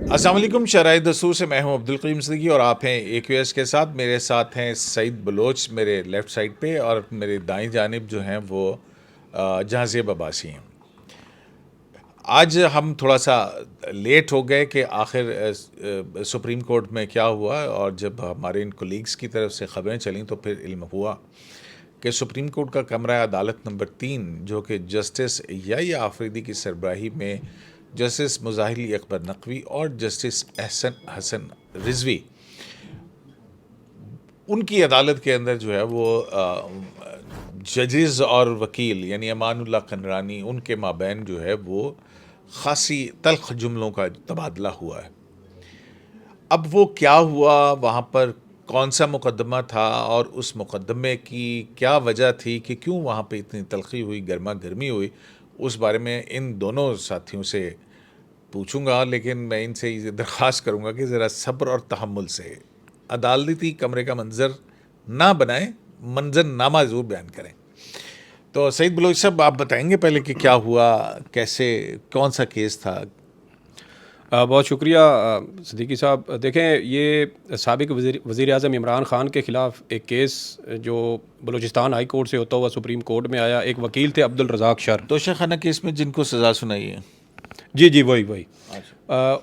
अस्सलाम वालेकुम। शराय दस्तूर से मैं हूं अब्दुल करीम सिद्दीकी और आप हैं AQS के साथ। मेरे साथ हैं सईद बलोच मेरे लेफ़्ट साइड पे, और मेरे दाईं जानिब जो हैं वो जहांज़ेब अब्बासी हैं। आज हम थोड़ा सा लेट हो गए कि आखिर सुप्रीम कोर्ट में क्या हुआ, और जब हमारे इन कोलीग्स की तरफ से ख़बरें चलीं तो फिर इल्म हुआ कि सुप्रीम कोर्ट का कमरा अदालत नंबर 3, जो कि जस्टिस याहिया आफरीदी की सरबराही में जस्टिस मुज़ाहिल अकबर नकवी और जस्टिस एहसन हसन रिजवी, उनकी अदालत के अंदर जो है वो जजेस और वकील यानी अमानुल्लाह कनरानी, उनके माबैन जो है वो ख़ासी तल्ख जुमलों का तबादला हुआ है। अब वो क्या हुआ, वहाँ पर कौन सा मुकदमा था और उस मुकदमे की क्या वजह थी कि क्यों वहाँ पे इतनी तलखी हुई, गर्मा गर्मी हुई, उस बारे में इन दोनों साथियों से पूछूंगा। लेकिन मैं इनसे ये दरख्वास्त करूँगा कि ज़रा सब्र और तहम्मुल से अदालती कमरे का मंजर ना बनाएं, मंजरनामा ज़रूर बयान करें। तो सईद बलोच साहब, आप बताएंगे पहले कि क्या हुआ, कैसे, कौन सा केस था? बहुत शुक्रिया सिद्दीकी साहब। देखें, ये साबिक वज़ीर आज़म इमरान ख़ान के ख़िलाफ़ एक केस जो बलूचिस्तान हाई कोर्ट से होता हुआ सुप्रीम कोर्ट में आया। एक वकील थे अब्दुल रज़ाक शर। तोशाखाना केस में जिनको सज़ा सुनाई है? जी जी, वही वही।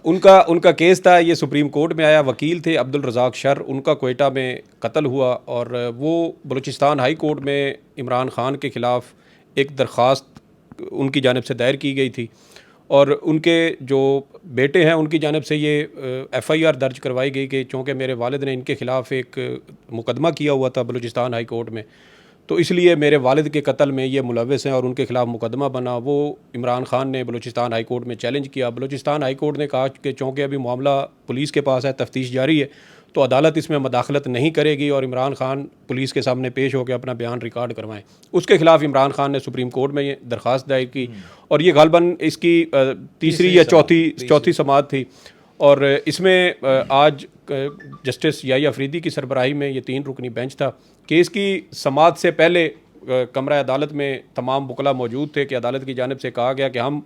उनका केस था, ये सुप्रीम कोर्ट में आया। वकील थे अब्दुल रज़ाक शर, उनका क्वेटा में कत्ल हुआ और वो बलूचिस्तान हाई कोर्ट में इमरान ख़ान के ख़िलाफ़ एक दरख्वास्त उनकी जानिब से दायर की गई थी, और उनके जो बेटे हैं उनकी जानिब से ये FIR दर्ज करवाई गई कि चूँकि मेरे वालिद ने इनके ख़िलाफ़ एक मुकदमा किया हुआ था बलूचिस्तान हाई कोर्ट में, तो इसलिए मेरे वालिद के कत्ल में ये मुलव्वस हैं और उनके ख़िलाफ़ मुकदमा बना। वो इमरान ख़ान ने बलूचिस्तान हाई कोर्ट में चैलेंज किया। बलूचिस्तान हाई कोर्ट ने कहा कि चूँकि अभी मामला पुलिस के पास है, तफ्तीश जारी है, तो अदालत इसमें मदाखलत नहीं करेगी और इमरान ख़ान पुलिस के सामने पेश होकर अपना बयान रिकॉर्ड करवाएं। उसके ख़िलाफ़ इमरान ख़ान ने सुप्रीम कोर्ट में ये दरख्वास्त दायर की, और ये गालबन इसकी तीसरी या चौथी समाअत थी। और इसमें आज जस्टिस याहिया आफरीदी की सरबराही में ये 3 रुकनी बेंच था। केस की समाअत से पहले कमरा अदालत में तमाम वकला मौजूद थे कि अदालत की जानिब से कहा गया कि हम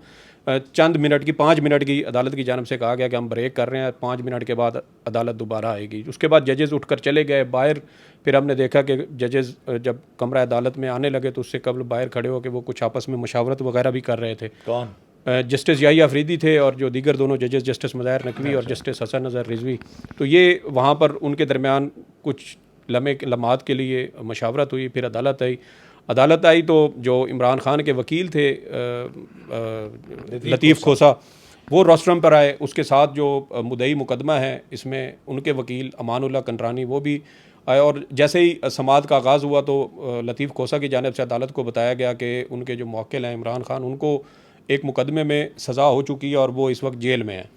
चंद मिनट की 5 मिनट की अदालत की जानिब से कहा गया कि हम ब्रेक कर रहे हैं, 5 मिनट के बाद अदालत दोबारा आएगी। उसके बाद जजेस उठकर चले गए बाहर। फिर हमने देखा कि जजेस जब कमरा अदालत में आने लगे तो उससे कबल बाहर खड़े होकर वो कुछ आपस में मशावरत वगैरह भी कर रहे थे। कौन? जस्टिस याहिया आफरीदी थे और जो दीगर दोनों जजेस जस्टिस मुज़ाहिर नकवी और जस्टिस हसन नज़र रिजवी। तो ये वहाँ पर उनके दरमियान कुछ लम्हात के लिए मशावरत हुई। फिर अदालत आई तो जो इमरान ख़ान के वकील थे लतीफ़ खोसा, वो रोस्ट्रम पर आए। उसके साथ जो मुद्दई मुकदमा है इसमें उनके वकील अमानुल्लाह कनरानी वो भी आए। और जैसे ही समाअत का आगाज़ हुआ तो लतीफ़ खोसा की जानिब से अदालत को बताया गया कि उनके जो मौक्किल हैं इमरान ख़ान, उनको एक मुकदमे में सज़ा हो चुकी है और वो इस वक्त जेल में है।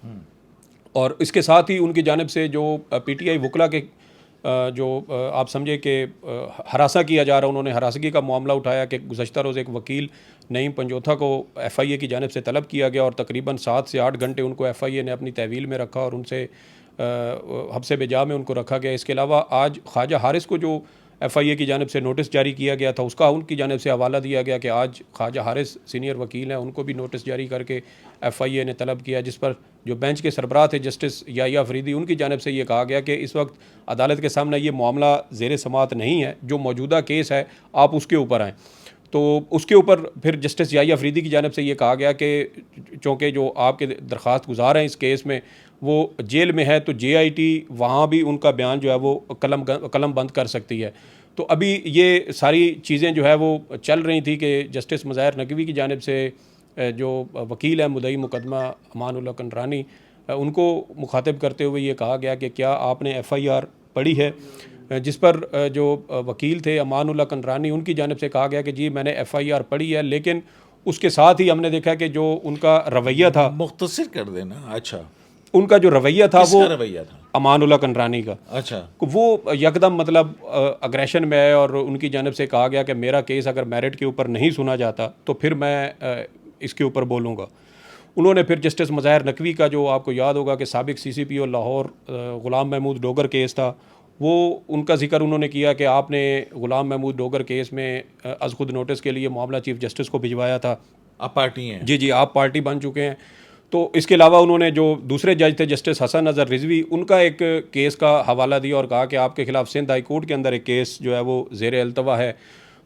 और इसके साथ ही उनकी जानिब से जो PTI वकला के जो आप समझे कि हरासा किया जा रहा है, उन्होंने हरासगी का मामला उठाया कि गुज़श्ता रोज़ एक वकील नईम पंजोथा को FIA की जानिब से तलब किया गया और तकरीबन 7 से 8 घंटे उनको FIA ने अपनी तहवील में रखा और उनसे हब्से बेजा में उनको रखा गया। इसके अलावा आज ख्वाजा हारिस को जो FIA की जानिब से नोटिस जारी किया गया था, उसका उनकी जानिब से हवाला दिया गया कि आज ख्वाजा हारिस सीनियर वकील हैं, उनको भी नोटिस जारी करके FIA ने तलब किया, जिस पर जो बेंच के सरबराह थे जस्टिस याहिया आफरीदी, उनकी जानिब से ये कहा गया कि इस वक्त अदालत के सामने ये मामला ज़ेर समाअत नहीं है, जो मौजूदा केस है आप उसके ऊपर आएँ। तो उसके ऊपर फिर जस्टिस याहिया आफरीदी की जानिब से ये कहा गया कि चूँकि जो आपके दरख्वास्त गुजार हैं इस केस में वो जेल में है, तो JIT वहाँ भी उनका बयान जो है वो कलम बंद कर सकती है। तो अभी ये सारी चीज़ें जो है वो चल रही थी कि जस्टिस मुज़ाहिर नकवी की जानिब से जो वकील है मुद्दई मुकदमा अमानुल्लाह कनरानी, उनको मुखातिब करते हुए ये कहा गया कि क्या आपने FIR पढ़ी है, जिस पर जो वकील थे अमानुल्लाह कनरानी, उनकी जानिब से कहा गया कि जी मैंने FIR पढ़ी है, लेकिन उसके साथ ही हमने देखा कि जो उनका रवैया था, मुख्तसर कर देना। अच्छा, उनका जो रवैया था वो रवैया था अमानुल्लाह कनरानी का, अच्छा, वो यकदम मतलब अग्रेशन में आए और उनकी जानिब से कहा गया कि मेरा केस अगर मेरिट के ऊपर नहीं सुना जाता तो फिर मैं इसके ऊपर बोलूँगा। उन्होंने फिर जस्टिस मुज़ाहिर नकवी का, जो आपको याद होगा कि साबिक CCPO लाहौर ग़ुलाम महमूद डोगर केस था, वो उनका जिक्र उन्होंने किया कि आपने ग़ुलाम महमूद डोगर केस में अज़ खुद नोटिस के लिए मामला चीफ जस्टिस को भिजवाया था। आप पार्टी हैं? जी जी, आप पार्टी बन चुके हैं। तो इसके अलावा उन्होंने जो दूसरे जज थे जस्टिस हसन अज़हर रिजवी, उनका एक केस का हवाला दिया और कहा कि आपके खिलाफ सिंध हाई कोर्ट के अंदर एक केस जो है वो ज़ेर अल्तवा है।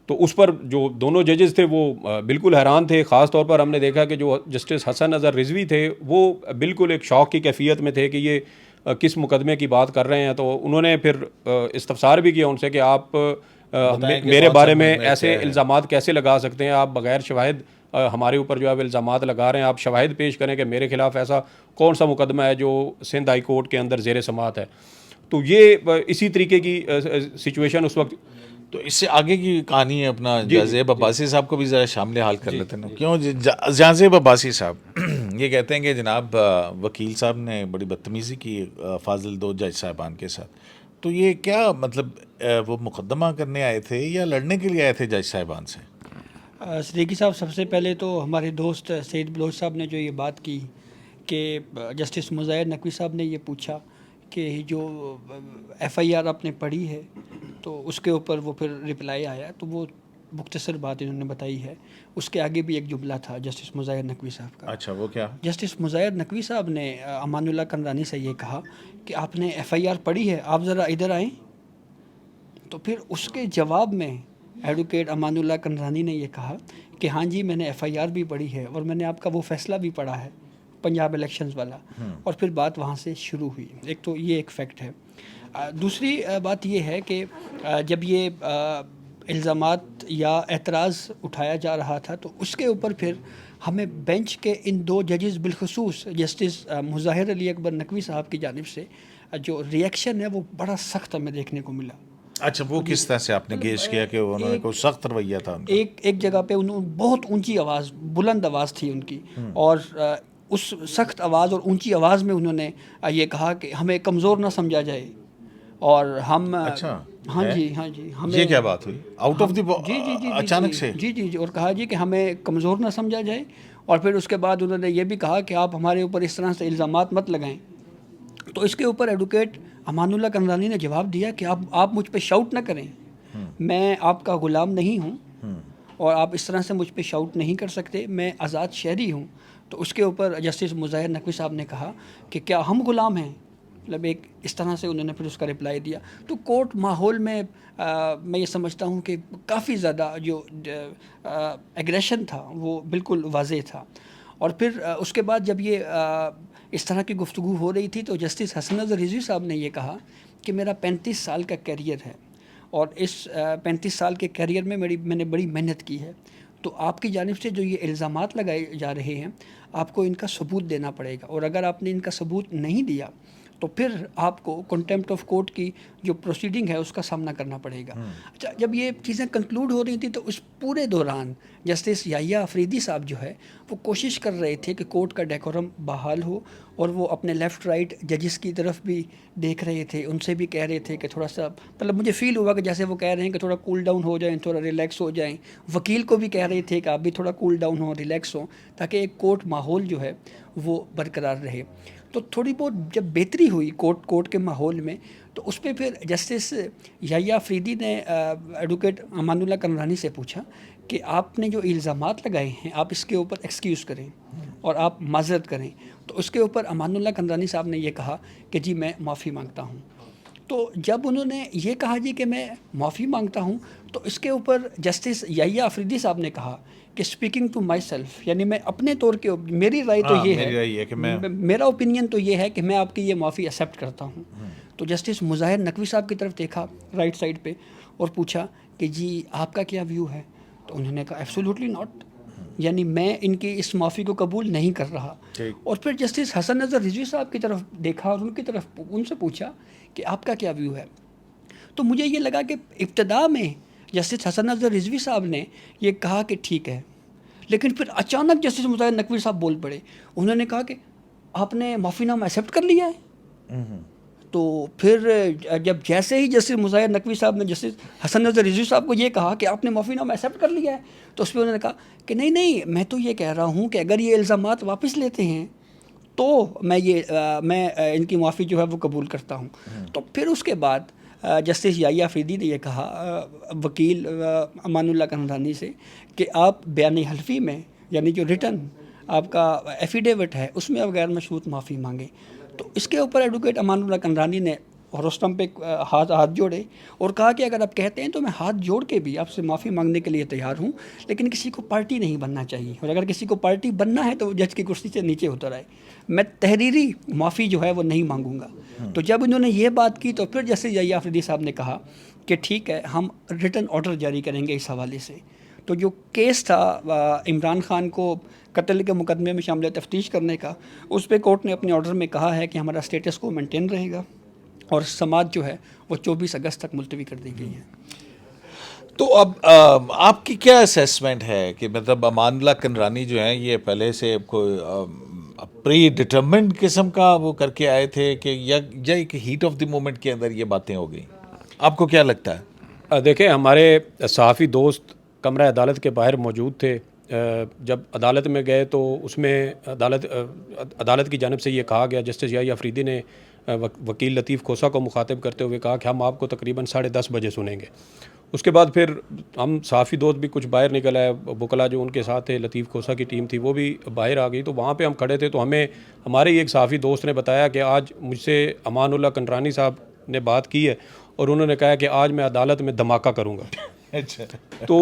तो उस पर जो दोनों जजेस थे वो बिल्कुल हैरान थे। ख़ास तौर पर हमने देखा कि जो जस्टिस हसन अज़हर रिजवी थे वो बिल्कुल एक शौक की कैफियत में थे कि ये किस मुकदमे की बात कर रहे हैं। तो उन्होंने फिर इस्तफसार भी किया उनसे कि आप बताएं कि मेरे कौन सा बारे में मुकदमा ऐसे क्या है। इल्ज़ामात कैसे लगा सकते हैं, आप बगैर शवाहिद हमारे ऊपर जो है इल्ज़ामात लगा रहे हैं, आप शवाहिद पेश करें कि मेरे खिलाफ ऐसा कौन सा मुकदमा है जो सिंध हाई कोर्ट के अंदर ज़ेर समात है। तो ये इसी तरीके की सिचुएशन उस वक्त। तो इससे आगे की कहानी है अपना जाज़ेब अब्बासी साहब को भी ज़रा शामिल हाल कर लेते हैं। क्यों जाज़ेब अब्बासी साहब ये कहते हैं कि जनाब वकील साहब ने बड़ी बदतमीज़ी की फाजिल दो जज साहबान के साथ। तो ये क्या मतलब वो मुकदमा करने आए थे या लड़ने के लिए आए थे जज साहबान से? सिद्दीकी साहब, सबसे पहले तो हमारे दोस्त सईद बलोच साहब ने जो ये बात की कि जस्टिस मुज़ाहिर नकवी साहब ने ये पूछा कि जो एफआईआर आपने पढ़ी है तो उसके ऊपर वो फिर रिप्लाई आया, तो वो मुख्तसर बात इन्होंने बताई है। उसके आगे भी एक जुमला था जस्टिस मुज़ाहिर नकवी साहब का। अच्छा, वो क्या? जस्टिस मुज़ाहिर नकवी साहब ने अमानुल्लाह कंदरानी से ये कहा कि आपने एफआईआर पढ़ी है, आप ज़रा इधर आएँ। तो फिर उसके जवाब में एडवोकेट अमानुल्लाह कंदरानी ने ये कहा कि हाँ जी, मैंने एफआईआर भी पढ़ी है और मैंने आपका वो फ़ैसला भी पढ़ा है पंजाब इलेक्शंस वाला। और फिर बात वहाँ से शुरू हुई। एक तो ये एक फैक्ट है। दूसरी बात ये है कि जब ये इल्ज़ामात या एतराज़ उठाया जा रहा था तो उसके ऊपर फिर हमें बेंच के इन दो जजेस बिलखसूस जस्टिस मुज़ाहिर अली अकबर नकवी साहब की जानिब से जो रिएक्शन है वो बड़ा सख्त हमें देखने को मिला। अच्छा, वो किस तरह से आपने गेज किया कि उन्होंने कोई सख्त रवैया था उनका? एक जगह पे उन्होंने बहुत ऊंची आवाज़, बुलंद आवाज़ थी उनकी, और उस सख्त आवाज़ और ऊंची आवाज़ में उन्होंने ये कहा कि हमें कमज़ोर ना समझा जाए और हम अच्छा, हाँ है? जी, हाँ जी, हमें ये क्या बात हुई आउट ऑफ द जी जी जी अचानक जी से? जी जी जी और कहा जी कि हमें कमज़ोर ना समझा जाए। और फिर उसके बाद उन्होंने ये भी कहा कि आप हमारे ऊपर इस तरह से इल्ज़ामात मत लगाएं। तो इसके ऊपर एडवोकेट अमानुल्लाह कंदरानी ने जवाब दिया कि आप मुझ पे शाउट ना करें, मैं आपका ग़ुलाम नहीं हूँ और आप इस तरह से मुझ पे शाउट नहीं कर सकते, मैं आज़ाद शहरी हूँ। तो उसके ऊपर जस्टिस मुज़ाहिर नकवी साहब ने कहा कि क्या हम ग़ुलाम हैं, मतलब एक इस तरह से उन्होंने फिर उसका रिप्लाई दिया। तो कोर्ट माहौल में मैं ये समझता हूँ कि काफ़ी ज़्यादा जो एग्रेशन था वो बिल्कुल वाज़ेह था। और फिर उसके बाद जब ये इस तरह की गुफ्तगू हो रही थी तो जस्टिस हसन अज़हर रिज़वी साहब ने ये कहा कि मेरा 35 साल का कैरियर है और इस 35 साल के कैरियर में मैंने बड़ी मेहनत की है, तो आपकी जानिब से जो ये इल्ज़ामात लगाए जा रहे हैं आपको इनका सबूत देना पड़ेगा, और अगर आपने इनका सबूत नहीं दिया तो फिर आपको कंटेम्प्ट ऑफ कोर्ट की जो प्रोसीडिंग है उसका सामना करना पड़ेगा। अच्छा, जब ये चीज़ें कंक्लूड हो रही थी तो उस पूरे दौरान जस्टिस याहिया अफरीदी साहब जो है वो कोशिश कर रहे थे कि कोर्ट का डेकोरम बहाल हो, और वो अपने लेफ़्ट राइट जजेस की तरफ भी देख रहे थे, उनसे भी कह रहे थे कि थोड़ा सा, मतलब मुझे फ़ील हुआ कि जैसे वो कह रहे हैं कि थोड़ा कूल डाउन हो जाएं, थोड़ा रिलैक्स हो जाएं। वकील को भी कह रहे थे कि आप भी थोड़ा कूल डाउन हो, रिलैक्स हो, ताकि एक कोर्ट माहौल जो है वो बरकरार रहे। तो थोड़ी बहुत जब बेहतरी हुई कोर्ट के माहौल में, तो उस पर फिर जस्टिस याहिया अफरीदी ने एडवोकेट अमानुल्लाह कंदरानी से पूछा कि आपने जो इल्ज़ामात लगाए हैं आप इसके ऊपर एक्सक्यूज़ करें और आप माज़रत करें। तो उसके ऊपर अमानुल्लाह कंदरानी साहब ने ये कहा कि जी मैं माफ़ी मांगता हूँ। तो जब उन्होंने ये कहा जी कि मैं माफ़ी मांगता हूँ, तो इसके ऊपर जस्टिस याहिया अफरीदी साहब ने कहा कि स्पीकिंग टू माई सेल्फ, यानी मैं अपने तौर के, मेरी राय तो ये मेरी राय है कि मेरा ओपिनियन तो ये है कि मैं आपकी ये माफ़ी एक्सेप्ट करता हूँ। तो जस्टिस मुज़ाहिर नकवी साहब की तरफ देखा राइट साइड पे और पूछा कि जी आपका क्या व्यू है। तो उन्होंने कहा एब्सोल्युटली नॉट, यानी मैं इनकी इस माफ़ी को कबूल नहीं कर रहा। और फिर जस्टिस हसन अज़हर रिज़वी साहब की तरफ देखा और उनसे पूछा कि आपका क्या व्यू है। तो मुझे ये लगा कि इब्तदा में जस्टिस हसन अज़हर रिज़वी साहब ने ये कहा कि ठीक है, लेकिन फिर अचानक जस्टिस मुज़ाहिर नकवी साहब बोल पड़े। उन्होंने कहा कि आपने माफ़ीनामा एक्सेप्ट कर लिया है। तो फिर जब जैसे ही जस्टिस मुज़ाहिर नकवी साहब ने जस्टिस हसन अज़हर रिज़वी साहब को ये कहा कि आपने माफ़ीनामा एक्सेप्ट कर लिया है, तो उस पर उन्होंने कहा कि नहीं, मैं तो ये कह रहा हूँ कि अगर ये इल्ज़ामात वापस लेते हैं तो मैं इनकी माफ़ी जो है वो कबूल करता हूँ। तो फिर उसके बाद जस्टिस याहिया अफरीदी ने यह कहा वकील अमानुल्लाह कंदरानी से कि आप बयान हल्फी में, यानी जो रिटन आपका एफिडेविट है उसमें आप गैर मशरूत माफ़ी मांगे। तो इसके ऊपर एडवोकेट अमानुल्लाह कंदरानी ने रोस्तम पे हाथ जोड़े और कहा कि अगर आप कहते हैं तो मैं हाथ जोड़ के भी आपसे माफ़ी मांगने के लिए तैयार हूँ, लेकिन किसी को पार्टी नहीं बनना चाहिए, और अगर किसी को पार्टी बनना है तो वो जज की कुर्सी से नीचे उतर आए। मैं तहरीरी माफ़ी जो है वो नहीं मांगूंगा। तो जब इन्होंने ये बात की तो फिर जस्टिस याहिया अफरीदी साहब ने कहा कि ठीक है, हम रिटन ऑर्डर जारी करेंगे इस हवाले से। तो जो केस था इमरान खान को कत्ल के मुकदमे में शामिल तफ्तीश करने का, उस पर कोर्ट ने अपने ऑर्डर में कहा है कि हमारा स्टेटस को मेंटेन रहेगा और समाज जो है वो 24 अगस्त तक मुलतवी कर दी गई है। तो अब आपकी क्या असेसमेंट है कि मतलब अमानुल्लाह कंदरानी जो हैं ये पहले से कोई प्री डिटरमिन्ड किस्म का वो करके आए थे कि या एक हीट ऑफ द मोमेंट के अंदर ये बातें हो गई? आपको क्या लगता है? देखें, हमारे सहाफ़ी दोस्त कमरा अदालत के बाहर मौजूद थे। जब अदालत में गए तो उसमें अदालत की जानिब से ये कहा गया, जस्टिस याहिया अफरीदी ने वकील लतीफ़ खोसा को मुखातिब करते हुए कहा कि हम आपको तकरीबन 10:30 बजे सुनेंगे। उसके बाद फिर हम सहाफ़ी दोस्त भी कुछ बाहर निकल आए, वकला जो उनके साथ थे, लतीफ़ खोसा की टीम थी वो भी बाहर आ गई। तो वहाँ पे हम खड़े थे तो हमें हमारे ही एक सहाफ़ी दोस्त ने बताया कि आज मुझसे अमानुल्लाह कंदरानी साहब ने बात की है और उन्होंने कहा कि आज मैं अदालत में धमाका करूँगा। अच्छा। तो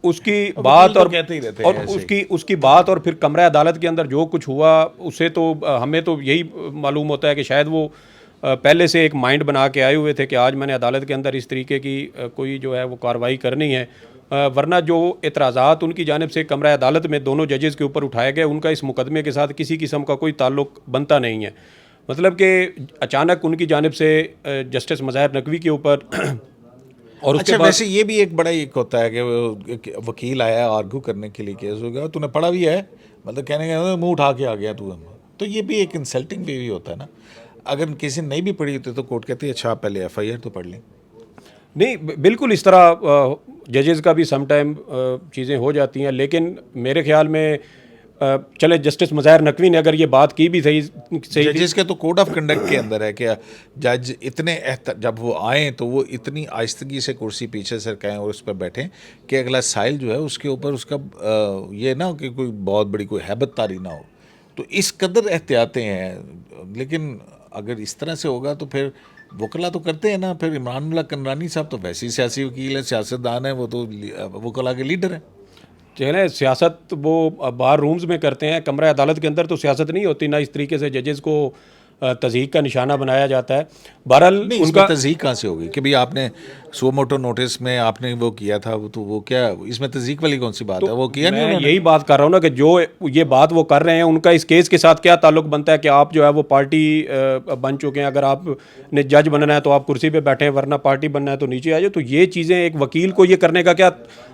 उसकी बात तो और कहते ही रहते हैं ऐसे उसकी बात और फिर कमरा अदालत के अंदर जो कुछ हुआ उससे तो हमें तो यही मालूम होता है कि शायद वो पहले से एक माइंड बना के आए हुए थे कि आज मैंने अदालत के अंदर इस तरीके की कोई जो है वो कार्रवाई करनी है। वरना जो एतराज़ात उनकी जानिब से कमरा अदालत में दोनों जजेस के ऊपर उठाए गए, उनका इस मुकदमे के साथ किसी किस्म का कोई ताल्लुक बनता नहीं है। मतलब कि अचानक उनकी जानिब से जस्टिस मज़ाहिर नकवी के ऊपर और उसके अच्छा, बाद वैसे ये भी एक बड़ा एक होता है कि एक वकील आया आर्गू करने के लिए, केस हो गया, तूने पढ़ा भी है, मतलब कहने का मुंह उठा के आ गया तू। तो ये भी एक इंसल्टिंग वे भी होता है ना। अगर किसी ने नहीं भी पढ़ी होती तो कोर्ट कहती है अच्छा पहले FIR तो पढ़ लें। नहीं, बिल्कुल इस तरह जजेस का भी सम टाइम चीज़ें हो जाती हैं, लेकिन मेरे ख्याल में चले जस्टिस मज़ाहिर नकवी ने अगर ये बात की भी सही जजेस के तो कोड ऑफ कंडक्ट के अंदर है कि जज इतने जब वो आए तो वो इतनी आहिस्तगी से कुर्सी पीछे सरकाएं और उस पर बैठें कि अगला साइल जो है उसके ऊपर उसका ये ना हो कि कोई बहुत बड़ी कोई हैबत तारी ना हो। तो इस कदर एहतियातें हैं। लेकिन अगर इस तरह से होगा तो फिर वकला तो करते हैं ना। फिर इमरानुल्लाह कंदरानी साहब तो वैसे ही सियासी वकील है, सियासतदान है, वो तो वकला के लीडर हैं। चले सियासत वो बाहर रूम्स में करते हैं, कमरा अदालत के अंदर तो सियासत नहीं होती, ना इस तरीके से जजेस को तज़हीक का निशाना बनाया जाता है। बहरहाल उनका तज़हीक कहाँ से होगी कि भाई आपने सो मोटो नोटिस में आपने वो किया था, वो तो वो क्या इसमें तज़हीक वाली कौन सी बात है? वो किया नहीं उन्होंने। यही बात कर रहा हूँ ना कि जो ये बात वो कर रहे हैं उनका इस केस के साथ क्या ताल्लुक बनता है कि आप जो है वो पार्टी बन चुके हैं। अगर आपने जज बनना है तो आप कुर्सी पे बैठे हैं, वरना पार्टी बनना है तो नीचे आ जाए। तो ये चीज़ें एक वकील को ये करने का क्या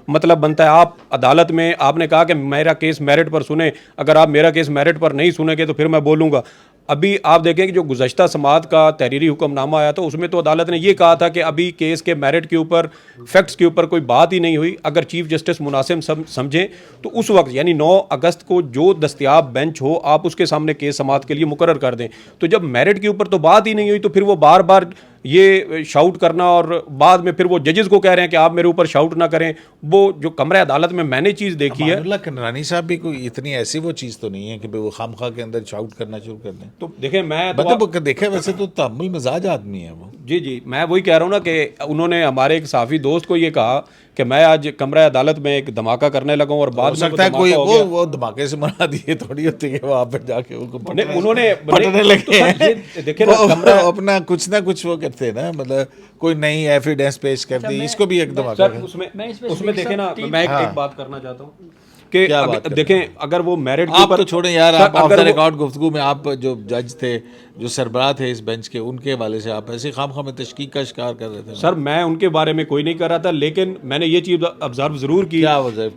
मतलब बनता है? आप अदालत में आपने कहा कि मेरा केस मेरिट पर सुने, अगर आप मेरा केस मेरिट पर नहीं सुनेंगे तो फिर मैं बोलूँगा। अभी आप देखें कि जो गुज़श्ता समात का तहरीरी हुक्मनामा आया था उसमें तो अदालत ने ये कहा था कि अभी केस के मेरिट के ऊपर, फैक्ट्स के ऊपर कोई बात ही नहीं हुई। अगर चीफ जस्टिस मुनासिब समझें तो उस वक्त यानी 9 अगस्त को जो दस्तयाब बेंच हो आप उसके सामने केस समात के लिए मुकर्रर कर दें। तो जब मेरिट के ऊपर तो बात ही नहीं हुई तो फिर वो बार बार ये शाउट करना और बाद में फिर वो जजेस को कह रहे हैं कि आप मेरे ऊपर शाउट ना करें। वो जो कमरे अदालत में मैंने चीज़ देखी है, अमानुल्लाह कंदरानी साहब भी कोई इतनी ऐसी वो चीज़ तो नहीं है कि वो खामखा के अंदर शाउट करना शुरू कर दें। तो देखें मैं मतलब देखे वैसे तो तहम्मुल मिजाज आदमी है वो। जी, मैं वही कह रहा हूँ ना कि उन्होंने हमारे एक साफ़ी दोस्त को ये कहा कि मैं आज कमरा अदालत में एक धमाका करने लगा हूँ और बाद में सकता है कोई वो धमाके से मना दिए थोड़ी होती है वहाँ पर जाके उन्होंने पटने लगे। देखिए ना कमरा अपना कुछ ना कुछ वो करते हैं ना, मतलब कोई नई एविडेंस पेश कर दी, इसको भी एक धमाका। उसमें देखें ना, मैं एक बात करना चाहता हूँ कि देखें अगर वो मेरिट के आप ऊपर तो छोड़ें यार, आप ऑफ द रिकॉर्ड गुफ्तगू में आप जो जज थे, जो सरबराह थे इस बेंच के, उनके हवाले से आप ऐसे खामखा में तशकीक का शिकार कर रहे थे। सर मैं उनके बारे में कोई नहीं कर रहा था, लेकिन मैंने ये चीज़ ऑब्जर्व ज़रूर की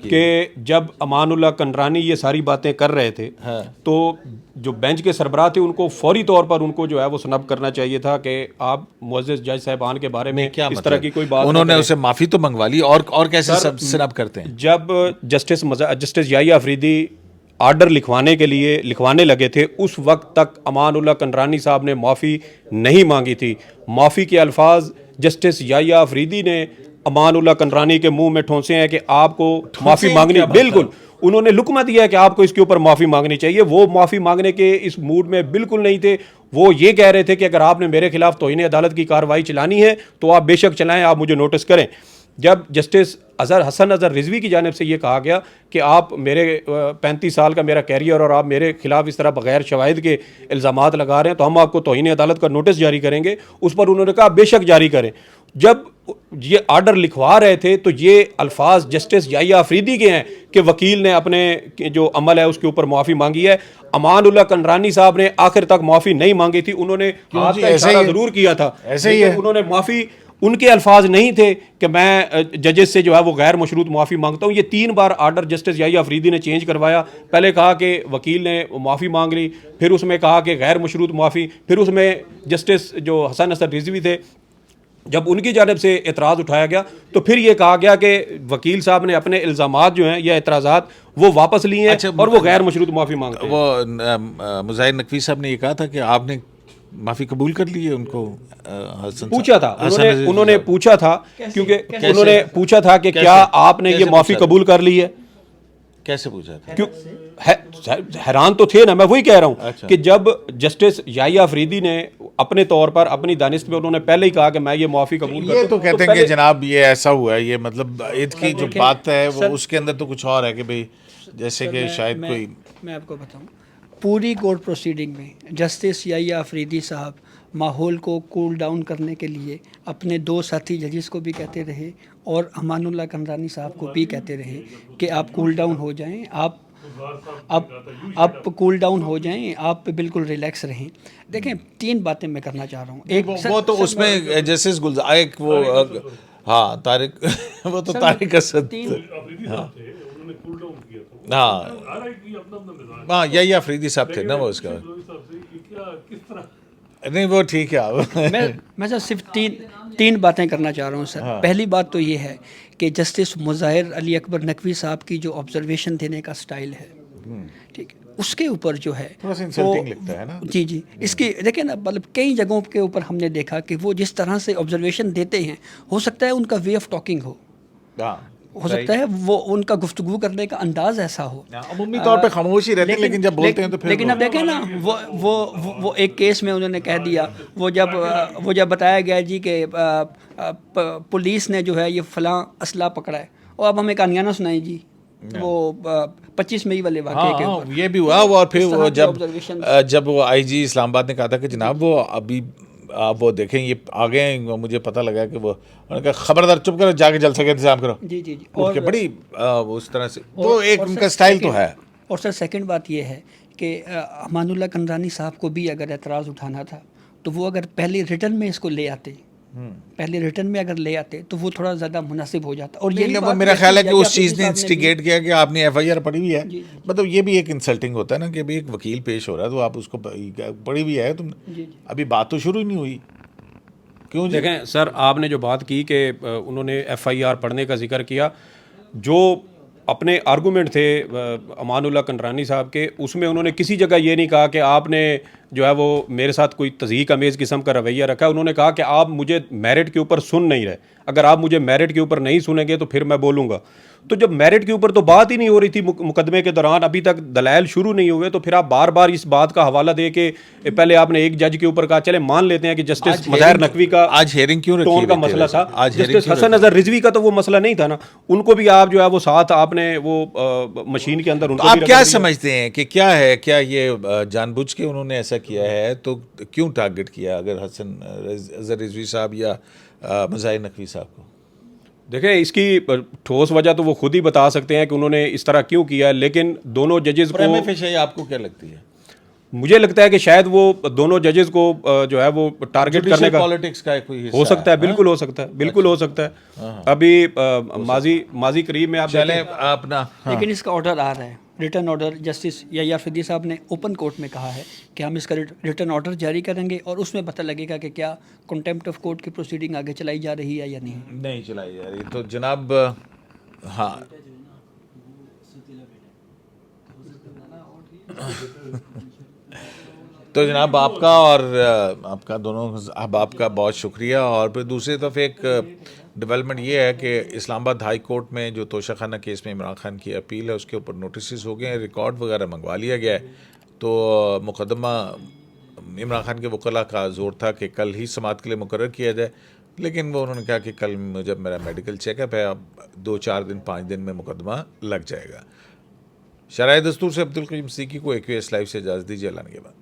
कि जब अमानुल्लाह कंदरानी ये सारी बातें कर रहे थे तो जो बेंच के सरबराह थे उनको फौरी तौर पर उनको जो है वो सनब करना चाहिए था कि आप मुअज़्ज़ज़ जज साहिबान के बारे में क्या इस तरह की कोई बात। उन्होंने उसे माफ़ी तो मंगवा ली, और कैसे सनब करते हैं? जब जस्टिस याहिया अफरीदी आर्डर लिखवाने लगे थे उस वक्त तक अमानुल्लाह कंदरानी साहब ने माफ़ी नहीं मांगी थी। माफ़ी के अल्फाज जस्टिस याहिया अफरीदी ने अमानुल्लाह कंदरानी के मुंह में ठोंसे हैं कि आपको माफ़ी मांगनी, बिल्कुल उन्होंने लुकमा दिया है कि आपको इसके ऊपर माफ़ी मांगनी चाहिए। वो माफ़ी मांगने के इस मूड में बिल्कुल नहीं थे। वो ये कह रहे थे कि अगर आपने मेरे खिलाफ तौहीन अदालत की कार्रवाई चलानी है तो आप बेशक चलाएं, आप मुझे नोटिस करें। जब जस्टिस हसन अज़हर रिजवी की जानिब से ये कहा गया कि आप मेरे 35 साल का मेरा कैरियर और आप मेरे खिलाफ इस तरह बगैर शवाहिद के इल्ज़ामात लगा रहे हैं तो हम आपको तौहीन अदालत का नोटिस जारी करेंगे, उस पर उन्होंने कहा बेशक जारी करें। जब ये आर्डर लिखवा रहे थे तो ये अल्फाज जस्टिस याहिया अफरीदी के हैं कि वकील ने अपने जो अमल है उसके ऊपर माफ़ी मांगी है। अमानुल्लाह कंडरानी साहब ने आखिर तक माफ़ी नहीं मांगी थी। उन्होंने हाथ का इशारा ज़रूर किया था, ऐसे ही है। उन्होंने माफ़ी, उनके अल्फाज नहीं थे कि मैं जजेस से जो है वो गैर मशरूत माफ़ी मांगता हूँ। ये 3 बार आर्डर जस्टिस याहिया अफरीदी ने चेंज करवाया। पहले कहा कि वकील ने माफ़ी मांग ली, फिर उसमें कहा कि गैर मशरूत माफ़ी, फिर उसमें जस्टिस जो हसन अज़हर रिजवी थे जब उनकी जानिब से एतराज़ उठाया गया तो फिर ये कहा गया कि वकील साहब ने अपने इल्ज़ामात जो हैं या एतराज़ात वो वापस लिए हैं। अच्छा, और वो गैर मशरूत माफ़ी मांगते हैं। वो मुज़ाहिर नकवी साहब ने ये कहा था कि आपने माफ़ी कबूल कर ली है उनको। हसन पूछा था उन्होंने पूछा था, क्योंकि कैसे? उन्होंने पूछा था कि क्या आपने ये माफ़ी कबूल कर ली है। कैसे पूछा था? क्यों हैरान तो थे ना, मैं वही कह रहा हूँ। अच्छा। कि जब जस्टिस याहिया अफरीदी ने अपने तौर पर अपनी दानिश में उन्होंने पहले ही कहा कि मैं ये माफ़ी कबूल करता हूं, ये तो कहते हैं कि पहले- जनाब ये ऐसा हुआ है, ये मतलब ईद की जो बात है वो उसके अंदर तो कुछ और है कि भाई जैसे कि शायद कोई मैं आपको बताऊं, पूरी कोर्ट प्रोसीडिंग में जस्टिस याहिया अफरीदी साहब माहौल को कूल डाउन करने के लिए अपने 2 साथी जजेस को भी कहते रहे और अमानुल्लाह कंडरानी साहब को भी कहते रहे कि आप कूल डाउन हो जाएं, आप कूल डाउन हो जाएं, आप बिल्कुल रिलैक्स रहें। देखें, 3 बातें मैं करना चाह रहा हूँ। एक वो तो उसमें जस्टिस गुलजार एक वो हाँ तारिक वो तो तारिक असद हाँ यही अफरीदी साहब थे ना वो उसका। नहीं वो ठीक है आप मैं सर सिर्फ तीन बातें करना चाह रहा हूँ सर। पहली बात तो ये है कि जस्टिस मुज़ाहिर अली अकबर नकवी साहब की जो ऑब्जर्वेशन देने का स्टाइल है, ठीक है, उसके ऊपर जो है थोड़ा सा इंसल्टिंग लगता है ना। जी इसकी देखिए ना, मतलब कई जगहों के ऊपर हमने देखा कि वो जिस तरह से ऑब्जर्वेशन देते हैं, हो सकता है उनका वे ऑफ टॉकिंग हो सकता है वो उनका गुफ्तगू करने का अंदाज ऐसा हो, अमूमी तौर पे खामोश ही रहते हैं, लेकिन जब बोलते हैं तो फिर लेकिन अब देखें ना, वो एक केस में उन्होंने कह दिया, वो जब बताया गया जी कि पुलिस ने जो है ये फलां असला पकड़ा है, और अब हमें कहानियाँ ना सुनाई जी वो 25 मई वाले वाक़े के ऊपर। ये भी हुआ और फिर इस तरह वो के observations- जब वो आईजी इस्लामाबाद ने कहा था कि जनाब वो अभी आप वो देखें ये आ गए हैं, मुझे पता लगा कि वो उन्होंने कहा खबरदार चुप करो, जाके जलसे का इंतजाम करो। जी उठ के बड़ी उस तरह से तो एक उनका स्टाइल तो है। और सर सेकंड बात ये है कि अमानुल्लाह कंडरानी साहब को भी अगर एतराज़ उठाना था तो वो अगर पहले रिटर्न में इसको ले आते, पहले रिटर्न में अगर ले आते तो वो थोड़ा ज़्यादा मुनासिब हो जाता। और ये वो मेरा ख्याल है कि उस चीज़ ने इंस्टिगेट किया कि आपने एफआईआर पढ़ी हुई है, मतलब ये भी एक इंसल्टिंग होता है ना कि अभी एक वकील पेश हो रहा है तो आप उसको पढ़ी हुई है, तुम अभी बात तो शुरू ही नहीं हुई। क्यों जी? देखें सर, आपने जो बात की कि उन्होंने एफआईआर पढ़ने का जिक्र किया, जो अपने आर्गूमेंट थे अमानुल्लाह कंडरानी साहब के, उसमें उन्होंने किसी जगह ये नहीं कहा कि आपने जो है वो मेरे साथ कोई तज़हीक अमेज़ किस्म का रवैया रखा है। उन्होंने कहा कि आप मुझे मेरिट के ऊपर सुन नहीं रहे, अगर आप मुझे मेरिट के ऊपर नहीं सुनेंगे तो फिर मैं बोलूँगा। तो जब मेरिट के ऊपर तो बात ही नहीं हो रही थी मुकदमे के दौरान, अभी तक दलाइल शुरू नहीं हुए, तो फिर आप बार बार इस बात का हवाला दे के पहले आपने एक जज के ऊपर कहा, चले मान लेते हैं कि जस्टिस मुज़ाहिर नकवी का आज हेयरिंग क्यों रखी टोन का हुई थी मसला वैसे? था, आज जस्टिस हसन अज़हर रिजवी का तो वो मसला नहीं था ना, उनको भी आप जो है वो साथ आपने वो मशीन के अंदर उनको आप भी क्या रख दिया। समझते हैं कि क्या है, क्या ये जानबूझ के उन्होंने ऐसा किया है, तो क्यों टारगेट किया अगर हसन अज़हर रिजवी साहब या मुज़ाहिर नकवी साहब को? देखिए, इसकी ठोस वजह तो वो खुद ही बता सकते हैं कि उन्होंने इस तरह क्यों किया, लेकिन दोनों जजेस को आपको क्या लगती है? मुझे लगता है कि शायद वो दोनों जजेस को जो है वो टारगेट करने का पॉलिटिक्स का कोई हिस्सा हो सकता है, बिल्कुल हाँ? हो सकता है, बिल्कुल हो सकता है। अभी माजी करीब में आप चले देखें, अपना लेकिन इसका ऑर्डर आ रहा है, return order. Justice Yahya Afridi साहब ने ओपन कोर्ट में कहा है कि हम इसका रिटर्न ऑर्डर जारी करेंगे और उसमें पता लगेगा कि क्या कंटेम्प्ट ऑफ कोर्ट की प्रोसीडिंग आगे चलाई जा रही है या नहीं चलाई जा रही। तो जनाब हाँ तो जनाब आपका और आपका दोनों अहबाब का बहुत शुक्रिया। और फिर दूसरी तरफ एक डेवलपमेंट ये है कि इस्लामाबाद हाई कोर्ट में जो तोशाखाना केस में इमरान खान की अपील है उसके ऊपर नोटिस हो गए हैं, रिकॉर्ड वगैरह मंगवा लिया गया है। तो मुकदमा इमरान खान के वकला का जोर था कि कल ही समाअत के लिए मुकर्रर किया जाए, लेकिन वो उन्होंने कहा कि कल जब मेरा मेडिकल चेकअप है, अब 2-4 दिन 5 दिन में मुकदमा लग जाएगा। शराय दस्तूर से अब्दुल करीम सिद्दीकी को AQS लाइव से इजाज़त दीजिए। अल्लाह के बाद।